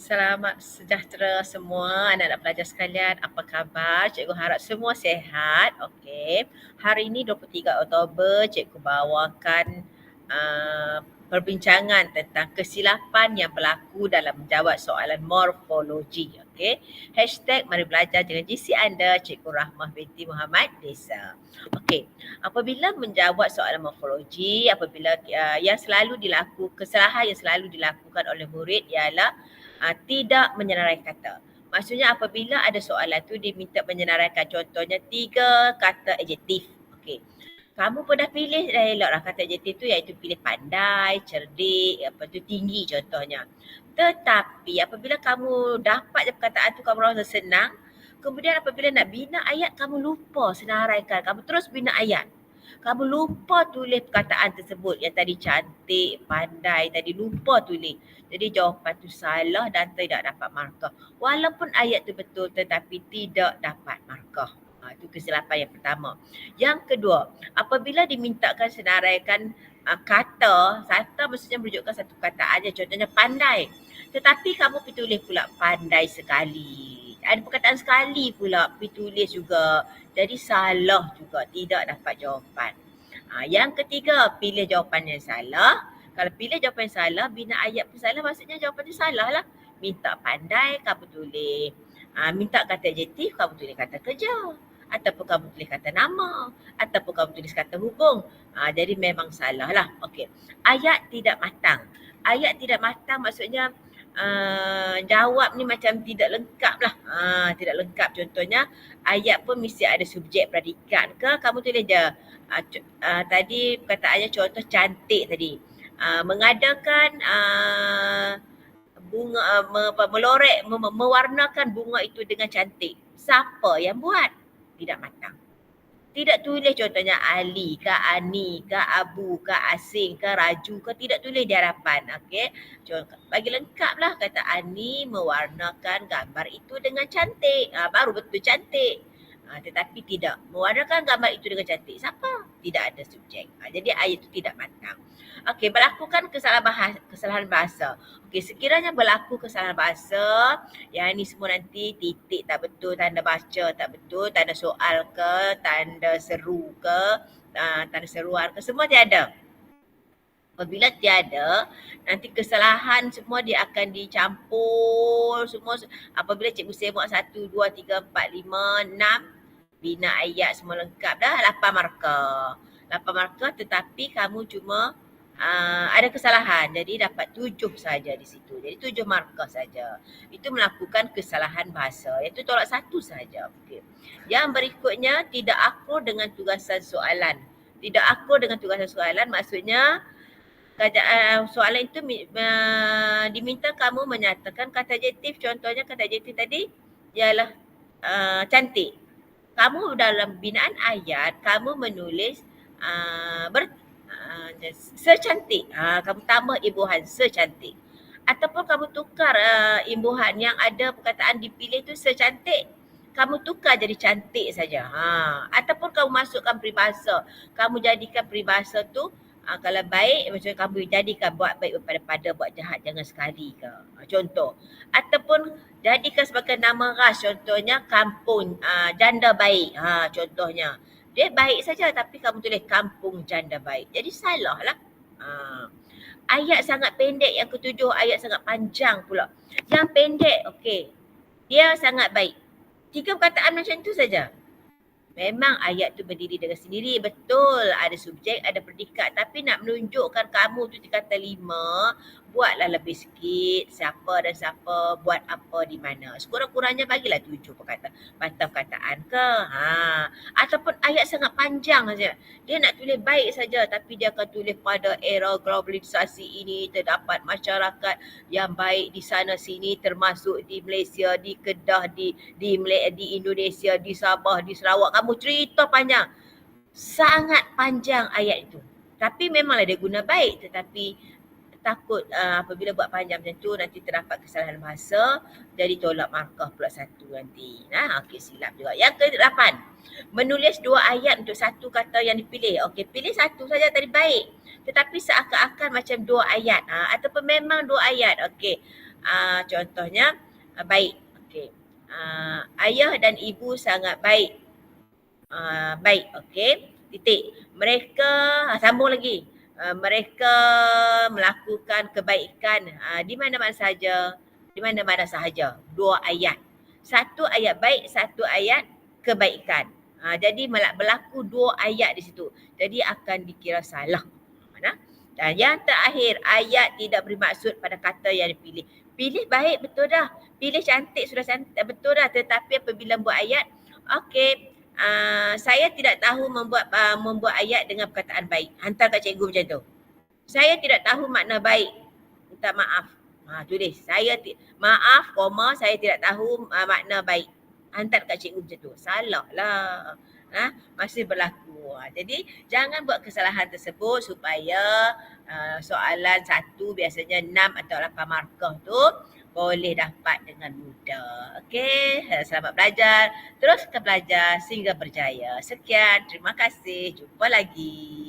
Selamat sejahtera semua anak-anak pelajar sekalian. Apa khabar? Cikgu harap semua sihat. Okey. Hari ini 23 Oktober, cikgu bawakan perbincangan tentang kesilapan yang berlaku dalam menjawab soalan morfologi. Okey. Hashtag mari belajar dengan GC anda, Cikgu Rahmah binti Muhammad Desa. Okey. Apabila menjawab soalan morfologi, apabila yang selalu dilakukan, kesalahan yang selalu dilakukan oleh murid ialah tidak menyenarai kata. Maksudnya apabila ada soalan tu diminta menyenaraikan, contohnya 3 kata adjektif. Okey. Kamu pun dah pilih dah elok lah kata adjektif tu, iaitu pilih pandai, cerdik, apa tu tinggi contohnya. Tetapi apabila kamu dapat je perkataan tu kamu rasa senang, kemudian apabila nak bina ayat kamu lupa senaraikan, kamu terus bina ayat. Kamu lupa tulis perkataan tersebut yang tadi cantik, pandai, tadi lupa tulis. Jadi jawapan tu salah dan tidak dapat markah. Walaupun ayat tu betul tetapi tidak dapat markah. Itu kesilapan yang pertama. Yang kedua, apabila dimintakan senaraikan kata maksudnya menunjukkan satu kata aja, contohnya pandai. Tetapi kamu pergi tulis pula pandai sekali. Ada perkataan sekali pula pergi tulis juga. Jadi salah juga, tidak dapat jawapan. Yang ketiga, pilih jawapan yang salah. Kalau pilih jawapan yang salah, bina ayat pun salah, maksudnya jawapan tu salah lah. Minta pandai, kamu tulis. Minta kata adjektif, kamu tulis kata kerja. Ataupun kamu tulis kata nama. Ataupun kamu tulis kata hubung. Jadi memang salah lah. Okey. Ayat tidak matang. Ayat tidak matang maksudnya jawab ni macam tidak lengkap lah. Tidak lengkap. Contohnya, ayat pun mesti ada subjek predikat ke, kamu tulis je. Tadi perkataannya contoh cantik tadi. Mengadakan bunga melorek mewarnakan bunga itu dengan cantik. Siapa yang buat? Tidak matang. Tidak tulis contohnya Ali ke Ani ke Abu ke Asing ke Raju ke, tidak tulis di hadapan. Okey. Bagi lengkap lah, kata Ani mewarnakan gambar itu dengan cantik. Baru betul cantik. Tetapi tidak mewarnakan gambar itu dengan cantik. Siapa? Tidak ada subjek. Jadi ayat itu tidak matang. Okey, berlakukan kesalahan bahasa. Okey, sekiranya berlaku kesalahan bahasa, yang ni semua nanti titik tak betul, tanda baca tak betul, tanda soal ke, tanda seru ke, tanda seruan ke, semua tiada. Apabila tiada, nanti kesalahan semua dia akan dicampur semua. Apabila cikgu sebut 1, 2, 3, 4, 5, 6, bina ayat semua lengkap dah, 8 markah. 8 markah tetapi kamu cuma ada kesalahan, jadi dapat 7 saja di situ. Jadi 7 markah saja. Itu melakukan kesalahan bahasa, iaitu tolak 1 saja. Okay. Yang berikutnya, tidak akur dengan tugasan soalan. Tidak akur dengan tugasan soalan maksudnya soalan itu diminta kamu menyatakan kata adjektif. Contohnya kata adjektif tadi ialah cantik. Kamu dalam binaan ayat, kamu menulis secantik. Kamu tambah imbuhan secantik. Ataupun kamu tukar imbuhan yang ada perkataan dipilih tu secantik, kamu tukar jadi cantik saja. Ataupun kamu masukkan peribahasa. Kamu jadikan peribahasa tu kalau baik, macam kamu jadikan buat baik pada buat jahat jangan sekali ke. Contoh. Ataupun jadikan sebagai nama ras, contohnya kampung janda baik. Contohnya. Dia baik saja tapi kamu tulis kampung janda baik. Jadi salah lah. Ayat sangat pendek yang ketujuh, ayat sangat panjang pula. Yang pendek, okey. Dia sangat baik. 3 perkataan macam tu saja. Memang ayat tu berdiri dengan sendiri, betul ada subjek, ada predikat, tapi nak menunjukkan kamu tu kata 5, buatlah lebih sikit, siapa dan siapa, buat apa di mana. Sekurang-kurangnya bagilah 7 perkataan ke. Ataupun ayat sangat panjang saja. Dia nak tulis baik saja tapi dia akan tulis pada era globalisasi ini terdapat masyarakat yang baik di sana sini, termasuk di Malaysia, di Kedah, di Indonesia, di Sabah, di Sarawak. Kamu cerita panjang. Sangat panjang ayat itu. Tapi memanglah dia guna baik, tetapi takut apabila buat panjang macam tu nanti terdapat kesalahan bahasa, jadi tolak markah pula 1 nanti. Okey, silap juga. Yang ke-8, menulis 2 ayat untuk 1 kata yang dipilih. Okey, pilih 1 saja tadi baik. Tetapi seakan-akan macam 2 ayat. Ataupun memang 2 ayat. Okey. Contohnya baik. Okey. Ayah dan ibu sangat baik. Baik, okey. Titik. Mereka, sambung lagi. Mereka melakukan kebaikan di mana-mana sahaja. Di mana-mana sahaja. 2 ayat. Satu ayat baik, satu ayat kebaikan. Jadi berlaku 2 ayat di situ. Jadi akan dikira salah. Mana? Dan yang terakhir, ayat tidak bermaksud pada kata yang dipilih. Pilih baik, betul dah. Pilih cantik, sudah cantik, betul dah. Tetapi apabila buat ayat, okey, saya tidak tahu membuat ayat dengan perkataan baik. Hantar kat cikgu macam tu. Saya tidak tahu makna baik. Minta maaf. Tulis. Maaf, koma, saya tidak tahu makna baik. Hantar kat cikgu macam tu. Salah lah. Masih berlaku. Jadi jangan buat kesalahan tersebut supaya soalan 1 biasanya 6 atau 8 markah tu boleh dapat dengan mudah. Okey, selamat belajar. Teruskan belajar sehingga berjaya. Sekian, terima kasih. Jumpa lagi.